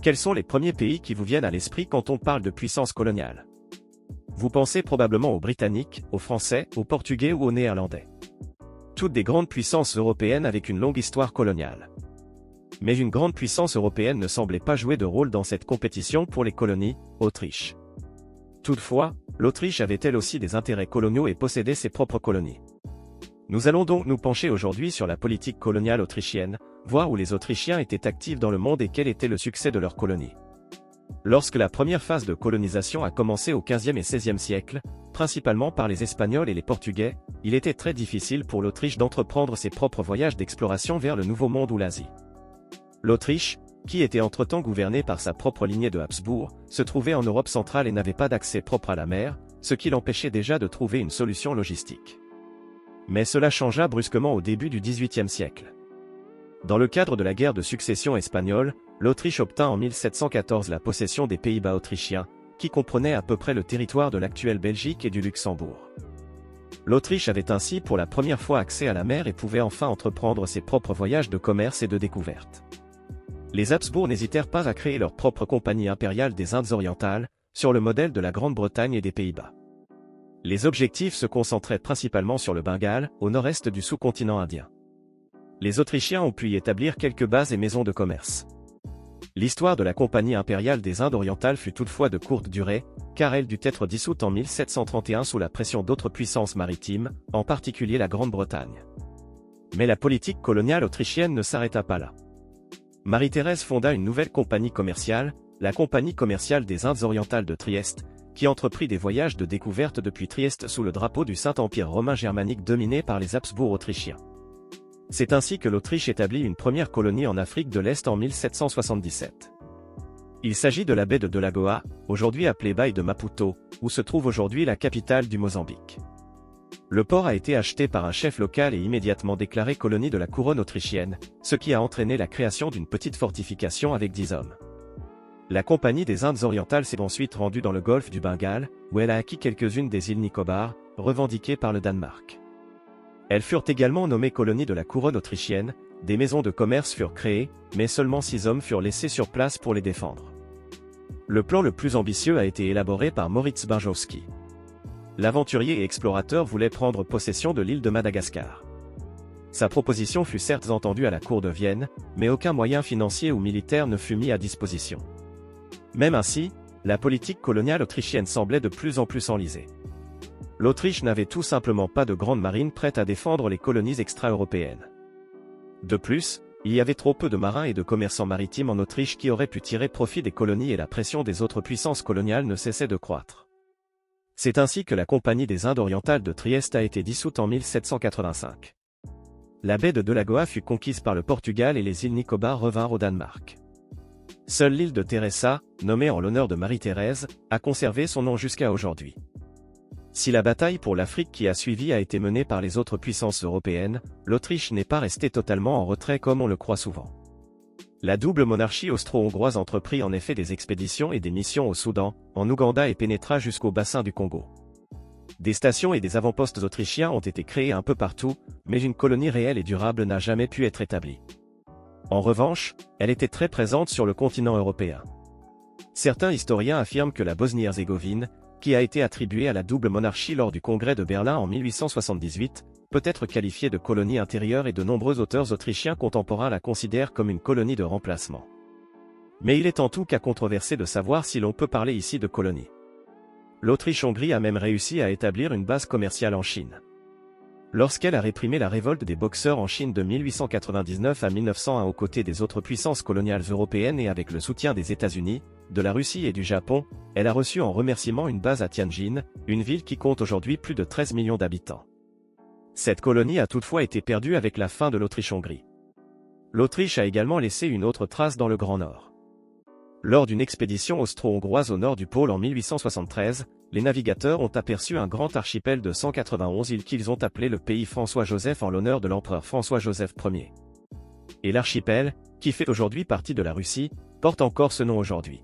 Quels sont les premiers pays qui vous viennent à l'esprit quand on parle de puissance coloniale? Vous pensez probablement aux Britanniques, aux Français, aux Portugais ou aux Néerlandais. Toutes des grandes puissances européennes avec une longue histoire coloniale. Mais une grande puissance européenne ne semblait pas jouer de rôle dans cette compétition pour les colonies, Autriche. Toutefois, l'Autriche avait elle aussi des intérêts coloniaux et possédait ses propres colonies. Nous allons donc nous pencher aujourd'hui sur la politique coloniale autrichienne, voir où les Autrichiens étaient actifs dans le monde et quel était le succès de leurs colonies. Lorsque la première phase de colonisation a commencé au XVe et XVIe siècle, principalement par les Espagnols et les Portugais, il était très difficile pour l'Autriche d'entreprendre ses propres voyages d'exploration vers le Nouveau Monde ou l'Asie. L'Autriche, qui était entre-temps gouvernée par sa propre lignée de Habsbourg, se trouvait en Europe centrale et n'avait pas d'accès propre à la mer, ce qui l'empêchait déjà de trouver une solution logistique. Mais cela changea brusquement au début du XVIIIe siècle. Dans le cadre de la guerre de succession espagnole, l'Autriche obtint en 1714 la possession des Pays-Bas autrichiens, qui comprenaient à peu près le territoire de l'actuelle Belgique et du Luxembourg. L'Autriche avait ainsi pour la première fois accès à la mer et pouvait enfin entreprendre ses propres voyages de commerce et de découverte. Les Habsbourg n'hésitèrent pas à créer leur propre compagnie impériale des Indes orientales, sur le modèle de la Grande-Bretagne et des Pays-Bas. Les objectifs se concentraient principalement sur le Bengale, au nord-est du sous-continent indien. Les Autrichiens ont pu y établir quelques bases et maisons de commerce. L'histoire de la Compagnie impériale des Indes orientales fut toutefois de courte durée, car elle dut être dissoute en 1731 sous la pression d'autres puissances maritimes, en particulier la Grande-Bretagne. Mais la politique coloniale autrichienne ne s'arrêta pas là. Marie-Thérèse fonda une nouvelle compagnie commerciale, la Compagnie commerciale des Indes orientales de Trieste, qui entreprit des voyages de découverte depuis Trieste sous le drapeau du Saint-Empire romain germanique dominé par les Habsbourg autrichiens. C'est ainsi que l'Autriche établit une première colonie en Afrique de l'Est en 1777. Il s'agit de la baie de Delagoa, aujourd'hui appelée baie de Maputo, où se trouve aujourd'hui la capitale du Mozambique. Le port a été acheté par un chef local et immédiatement déclaré colonie de la couronne autrichienne, ce qui a entraîné la création d'une petite fortification avec 10 hommes. La Compagnie des Indes orientales s'est ensuite rendue dans le golfe du Bengale, où elle a acquis quelques-unes des îles Nicobar, revendiquées par le Danemark. Elles furent également nommées colonies de la couronne autrichienne, des maisons de commerce furent créées, mais seulement 6 hommes furent laissés sur place pour les défendre. Le plan le plus ambitieux a été élaboré par Moritz Barjowski. L'aventurier et explorateur voulait prendre possession de l'île de Madagascar. Sa proposition fut certes entendue à la cour de Vienne, mais aucun moyen financier ou militaire ne fut mis à disposition. Même ainsi, la politique coloniale autrichienne semblait de plus en plus s'enliser. L'Autriche n'avait tout simplement pas de grande marine prête à défendre les colonies extra-européennes. De plus, il y avait trop peu de marins et de commerçants maritimes en Autriche qui auraient pu tirer profit des colonies et la pression des autres puissances coloniales ne cessait de croître. C'est ainsi que la Compagnie des Indes orientales de Trieste a été dissoute en 1785. La baie de Delagoa fut conquise par le Portugal et les îles Nicobar revinrent au Danemark. Seule l'île de Teresa, nommée en l'honneur de Marie-Thérèse, a conservé son nom jusqu'à aujourd'hui. Si la bataille pour l'Afrique qui a suivi a été menée par les autres puissances européennes, l'Autriche n'est pas restée totalement en retrait comme on le croit souvent. La double monarchie austro-hongroise entreprit en effet des expéditions et des missions au Soudan, en Ouganda et pénétra jusqu'au bassin du Congo. Des stations et des avant-postes autrichiens ont été créés un peu partout, mais une colonie réelle et durable n'a jamais pu être établie. En revanche, elle était très présente sur le continent européen. Certains historiens affirment que la Bosnie-Herzégovine, qui a été attribuée à la double monarchie lors du congrès de Berlin en 1878, peut être qualifiée de colonie intérieure et de nombreux auteurs autrichiens contemporains la considèrent comme une colonie de remplacement. Mais il est en tout cas controversé de savoir si l'on peut parler ici de colonie. L'Autriche-Hongrie a même réussi à établir une base commerciale en Chine. Lorsqu'elle a réprimé la révolte des Boxers en Chine de 1899 à 1901 aux côtés des autres puissances coloniales européennes et avec le soutien des États-Unis, de la Russie et du Japon, elle a reçu en remerciement une base à Tianjin, une ville qui compte aujourd'hui plus de 13 millions d'habitants. Cette colonie a toutefois été perdue avec la fin de l'Autriche-Hongrie. L'Autriche a également laissé une autre trace dans le Grand Nord. Lors d'une expédition austro-hongroise au nord du pôle en 1873, les navigateurs ont aperçu un grand archipel de 191 îles qu'ils ont appelé le pays François-Joseph en l'honneur de l'empereur François-Joseph Ier. Et l'archipel, qui fait aujourd'hui partie de la Russie, porte encore ce nom aujourd'hui.